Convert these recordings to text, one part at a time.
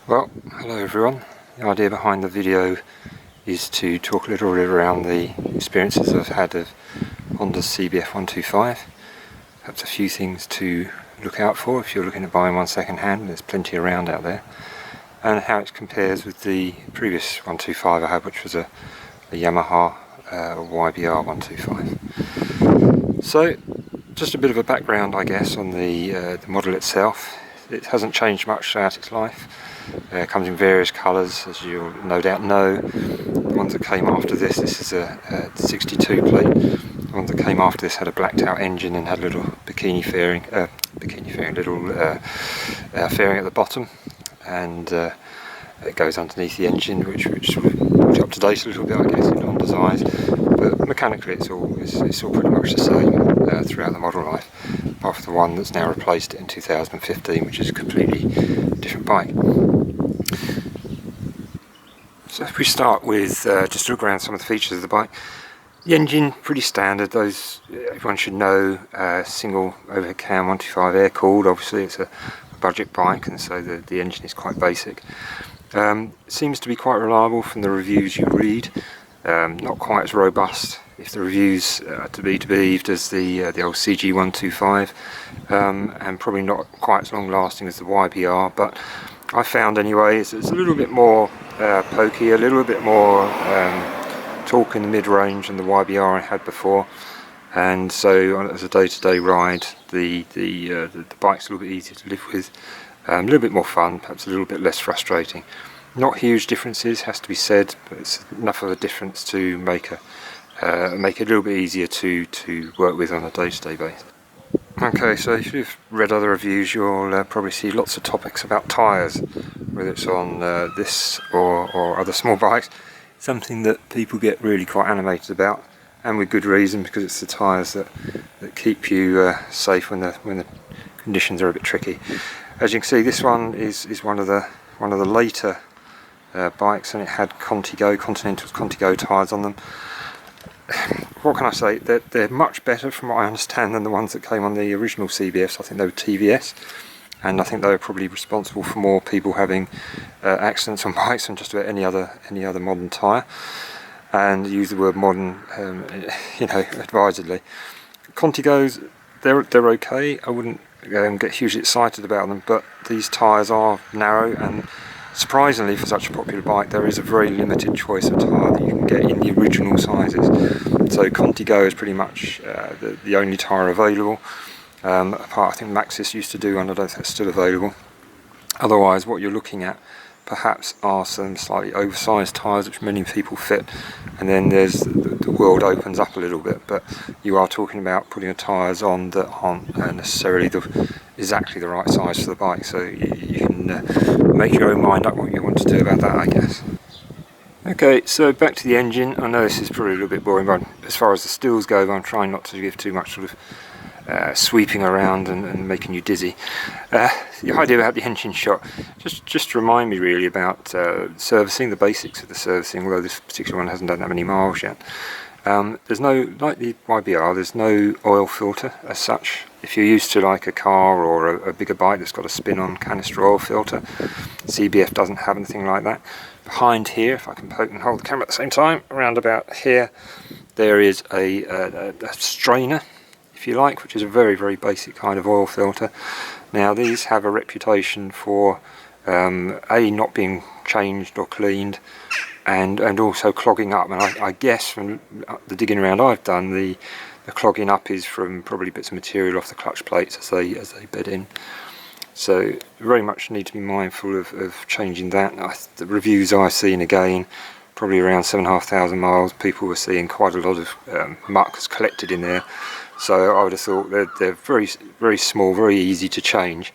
Well, hello everyone. The idea behind the video is to talk a little bit around the experiences I've had of Honda CBF125. Perhaps a few things to look out for if you're looking at buying one second hand. There's plenty around out there. And how it compares with the previous 125 I had, which was a Yamaha YBR125. So, just a bit of a background I guess on the model itself. It hasn't changed much throughout its life. It comes in various colours, as you'll no doubt know. The ones that came after this is a 62 plate. The ones that came after this had a blacked out engine and had a little fairing at the bottom, and it goes underneath the engine, which sort of brought it up to date a little bit, I guess, in Honda's eyes. But mechanically, it's all pretty much the same throughout the model life, apart from the one that's now replaced it in 2015, which is a completely different bike. So if we start with just look around some of the features of the bike. The engine, pretty standard. Those everyone should know. Single overhead cam 125 air cooled. Obviously, it's a budget bike, and so the engine is quite basic. Seems to be quite reliable from the reviews you read. Not quite as robust, if the reviews are to be believed, as the old CG125, and probably not quite as long lasting as the YBR. But I found anyway it's a little bit more pokey, a little bit more torque in the mid-range than the YBR I had before, and so as a day-to-day ride, the bike's a little bit easier to live with, a little bit more fun, perhaps a little bit less frustrating. Not huge differences, has to be said, but it's enough of a difference to make it a little bit easier to work with on a day-to-day basis. Okay, so if you've read other reviews, you'll probably see lots of topics about tyres, whether it's on this or other small bikes. Something that people get really quite animated about, and with good reason, because it's the tyres that keep you safe when the conditions are a bit tricky. As you can see, this one is one of the later bikes, and it had Continental's Contigo tyres on them. What can I say? They're much better, from what I understand, than the ones that came on the original CBFs. I think they were TVS, and I think they were probably responsible for more people having accidents on bikes than just about any other modern tyre. And use the word modern, advisedly. Contigos, they're okay. I wouldn't get hugely excited about them, but these tyres are narrow, and surprisingly for such a popular bike, there is a very limited choice of tyre that you can get in the original sizes. So Contigo is pretty much the only tyre available. Apart, I think Maxxis used to do one. I don't think that's still available. Otherwise, what you're looking at perhaps are some slightly oversized tyres which many people fit, and then there's the world opens up a little bit, but you are talking about putting tyres on that aren't necessarily exactly the right size for the bike, so you can make your own mind up what you want to do about that, I guess. Okay, so back to the engine. I know this is probably a little bit boring, but as far as the stills go, I'm trying not to give too much sort of sweeping around and making you dizzy. The idea about the engine shot, just to remind me really about servicing, the basics of the servicing, although this particular one hasn't done that many miles yet. There's no, like the YBR, there's no oil filter as such. If you're used to like a car or a bigger bike that's got a spin-on canister oil filter, CBF doesn't have anything like that. Behind here, if I can poke and hold the camera at the same time, around about here, there is a strainer, if you like, which is a very, very basic kind of oil filter. Now these have a reputation for not being changed or cleaned, and also clogging up, and I guess from the digging around I've done, the clogging up is from probably bits of material off the clutch plates as they bed in. So very much need to be mindful of changing that. The reviews I've seen, again, probably around 7,500 miles, people were seeing quite a lot of muck has collected in there. So I would have thought they're very, very small, very easy to change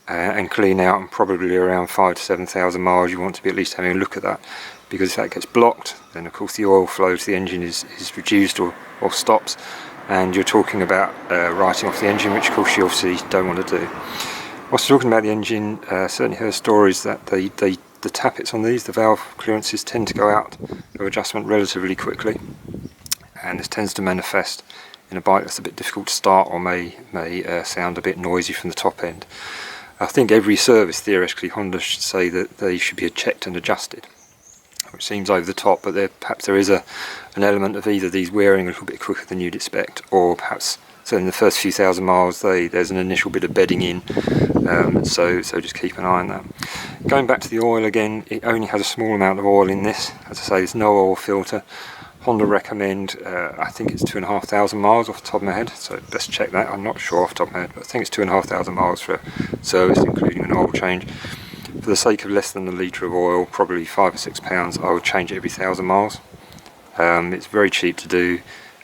and clean out, and probably around 5,000 to 7,000 miles you want to be at least having a look at that, because if that gets blocked, then of course the oil flow to the engine is reduced or stops, and you're talking about writing off the engine, which of course you obviously don't want to do. Whilst talking about the engine, certainly heard stories that the tappets on these, the valve clearances, tend to go out of adjustment relatively quickly, and this tends to manifest in a bike that's a bit difficult to start, or may sound a bit noisy from the top end. I think every service, theoretically, Honda should say that they should be checked and adjusted, which seems over the top, but perhaps there is an element of either these wearing a little bit quicker than you'd expect, or perhaps, so in the first few thousand miles there's an initial bit of bedding in, so just keep an eye on that. Going back to the oil again, it only has a small amount of oil in this. As I say, there's no oil filter. Honda recommend, I think it's 2,500 miles off the top of my head, so best check that. I'm not sure off the top of my head, but I think it's 2,500 miles for service, including an oil change. For the sake of less than a litre of oil, probably £5 or £6, I would change it every 1,000 miles. It's very cheap to do,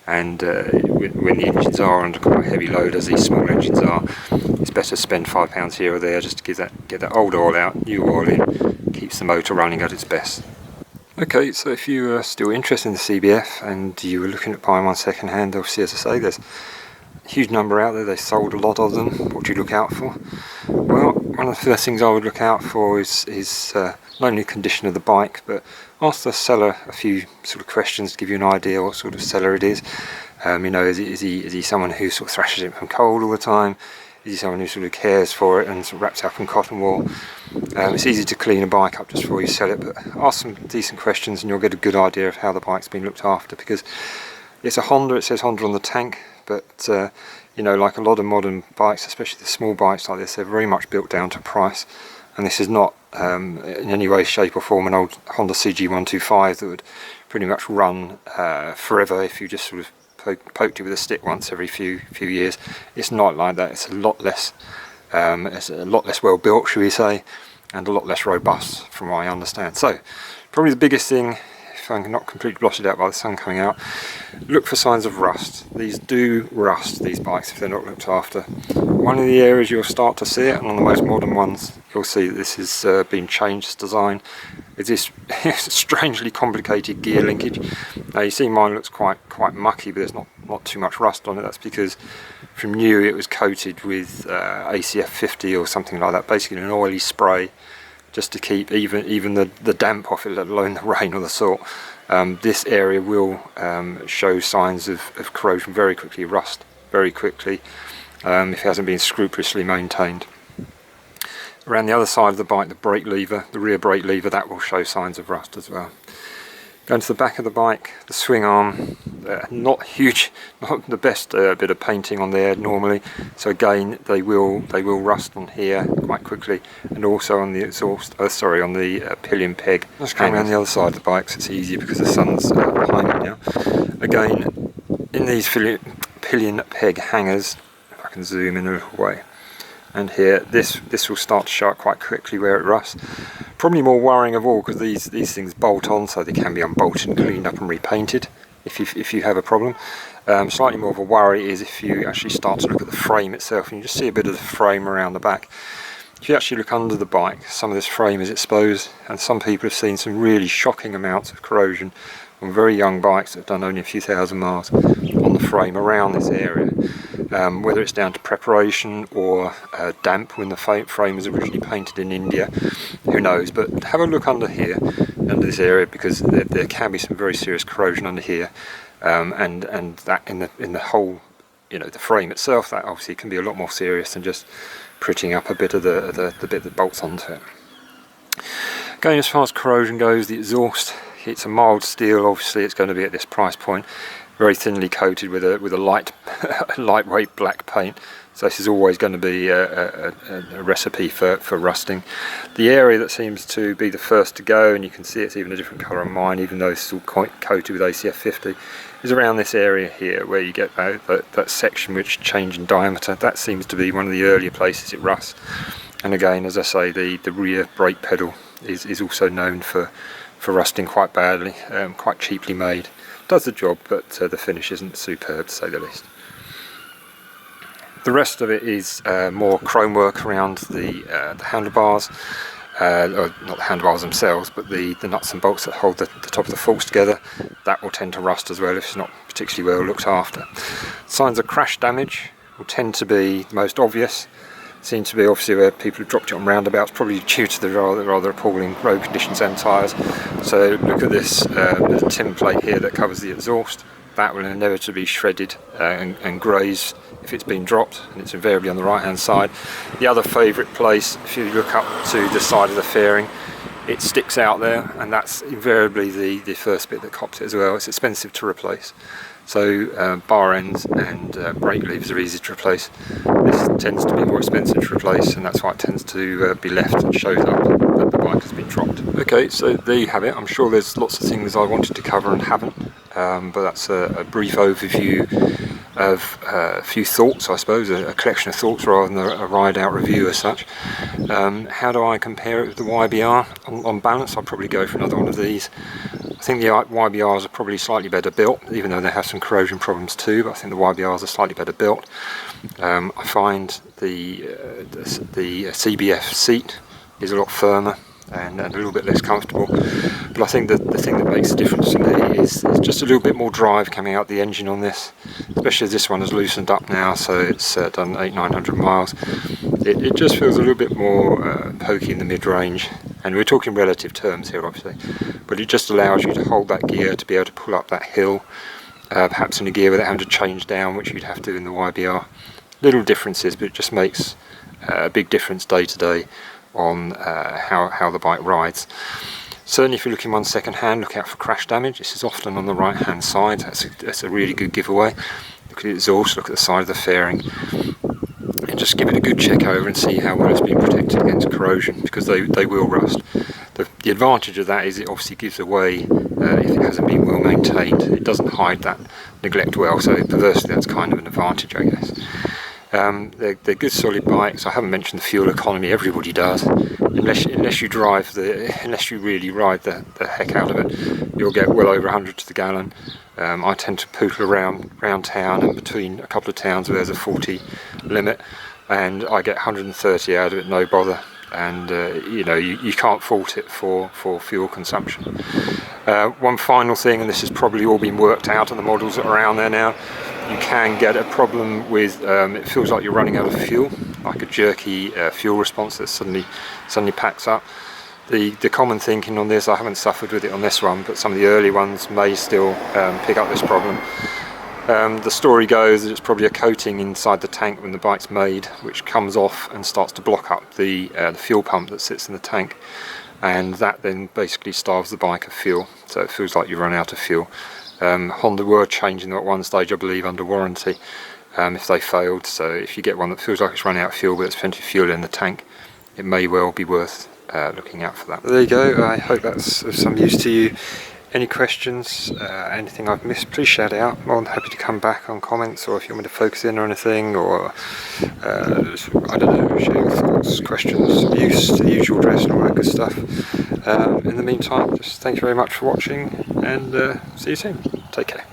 and when the engines are under quite a heavy load, as these small engines are, it's better to spend £5 here or there just to get that old oil out, new oil in, keeps the motor running at its best. Okay, so if you are still interested in the CBF and you were looking at buying one second hand, obviously, as I say, there's a huge number out there. They sold a lot of them. What do you look out for? Well, one of the first things I would look out for is not only the condition of the bike, but ask the seller a few sort of questions to give you an idea what sort of seller it is. You know, is he someone who sort of thrashes it from cold all the time? Is he someone who sort of cares for it and sort of wraps it up in cotton wool? It's easy to clean a bike up just before you sell it, but ask some decent questions and you'll get a good idea of how the bike's been looked after, because it's a Honda, it says Honda on the tank, but you know, like a lot of modern bikes, especially the small bikes like this, they're very much built down to price, and this is not in any way, shape or form an old Honda CBF125 that would pretty much run forever if you just sort of poked it with a stick once every few years. It's not like that. It's a lot less well built, should we say, and a lot less robust from what I understand. So probably the biggest thing, if I'm not completely blotted out by the sun coming out, look for signs of rust. These do rust, these bikes, if they're not looked after. One of the areas you'll start to see it, and on the most modern ones you'll see that this has been changed, this design, is this strangely complicated gear linkage. Now you see mine looks quite mucky, but there's not too much rust on it. That's because from new it was coated with ACF 50 or something like that, basically an oily spray, just to keep even the damp off it, let alone the rain or the salt. This area will show signs of corrosion very quickly, rust very quickly, if it hasn't been scrupulously maintained. Around the other side of the bike, the brake lever, the rear brake lever, that will show signs of rust as well. Going to the back of the bike, the swing arm, not huge, not the best bit of painting on there normally, so again they will rust on here quite quickly, and also on the exhaust, on the pillion peg. Let's go around the other side of the bike so it's easier because the sun's behind me now. Again, in these pillion peg hangers, if I can zoom in a little way, and here this will start to show up quite quickly where it rusts. Probably more worrying of all, because these things bolt on, so they can be unbolted and cleaned up and repainted if you have a problem. Slightly more of a worry is if you actually start to look at the frame itself and you just see a bit of the frame around the back. If you actually look under the bike, some of this frame is exposed, and some people have seen some really shocking amounts of corrosion on very young bikes that have done only a few thousand miles on the frame around this area. Whether it's down to preparation or damp when the frame was originally painted in India, who knows, but have a look under here, under this area, because there can be some very serious corrosion under here, and that in the whole, you know, the frame itself, that obviously can be a lot more serious than just prettying up a bit of the bit that bolts onto it. Going as far as corrosion goes, the exhaust, it's a mild steel, obviously it's going to be at this price point, very thinly coated with a lightweight black paint, so this is always going to be a recipe for rusting. The area that seems to be the first to go, and you can see it's even a different colour on mine, even though it's all coated with ACF 50, is around this area here where you get that section which change in diameter. That seems to be one of the earlier places it rusts. And again, as I say, the rear brake pedal is also known for rusting quite badly, quite cheaply made. Does the job, but the finish isn't superb, to say the least. The rest of it is more chrome work around the handlebars, or not the handlebars themselves, but the nuts and bolts that hold the top of the forks together. That will tend to rust as well if it's not particularly well looked after. Signs of crash damage will tend to be the most obvious. Seem to be obviously where people have dropped it on roundabouts, probably due to the rather appalling road conditions and tyres. So look at this tin plate here that covers the exhaust. that will inevitably be shredded and graze if it's been dropped, and it's invariably on the right hand side. The other favourite place, if you look up to the side of the fairing, it sticks out there, and that's invariably the first bit that cops it as well. It's expensive to replace. So bar ends and brake levers are easy to replace. This tends to be more expensive to replace, and that's why it tends to be left and shows up that the bike has been dropped. Okay, so there you have it. I'm sure there's lots of things I wanted to cover and haven't, but that's a brief overview of a few thoughts, I suppose, a collection of thoughts rather than a ride-out review as such. How do I compare it with the YBR? On balance, I'd probably go for another one of these. I think the YBRs are probably slightly better built, even though they have some corrosion problems too, but I think the YBRs are slightly better built. I find the CBF seat is a lot firmer and a little bit less comfortable, but I think that the thing that makes the difference to me is just a little bit more drive coming out the engine on this, especially as this one has loosened up now, so it's done 800-900 miles. It just feels a little bit more pokey in the mid-range, and we're talking relative terms here obviously, but it just allows you to hold that gear to be able to pull up that hill, perhaps in a gear without having to change down, which you'd have to in the YBR. Little differences, but it just makes a big difference day to day on how the bike rides. Certainly if you're looking one second hand, look out for crash damage. This is often on the right hand side. That's a really good giveaway. Look at the exhaust, look at the side of the fairing, and just give it a good check over and see how well it's been protected against corrosion, because they will rust. The advantage of that is it obviously gives away if it hasn't been well maintained. It doesn't hide that neglect well, so perversely that's kind of an advantage, I guess. They're good solid bikes. I haven't mentioned the fuel economy. Everybody does, unless you really ride the heck out of it, you'll get well over 100 to the gallon. I tend to pootle around town and between a couple of towns where there's a 40 limit, and I get 130 out of it, no bother. And you know, you can't fault it for fuel consumption. One final thing, and this has probably all been worked out on the models that are around there now, you can get a problem with it feels like you're running out of fuel, like a jerky fuel response that suddenly packs up. The common thinking on this, I haven't suffered with it on this one, but some of the early ones may still pick up this problem. The story goes that it's probably a coating inside the tank when the bike's made, which comes off and starts to block up the fuel pump that sits in the tank, and that then basically starves the bike of fuel, so it feels like you run out of fuel. Honda were changing them at one stage, I believe, under warranty if they failed, so if you get one that feels like it's running out of fuel but there's plenty of fuel in the tank, it may well be worth looking out for that. There you go, I hope that's of some use to you. Any questions, anything I've missed, please shout it out. More than happy to come back on comments, or if you want me to focus in on anything, or I don't know, share your thoughts, questions, use, the usual address and all that good stuff. In the meantime, just thank you very much for watching, and see you soon. Take care.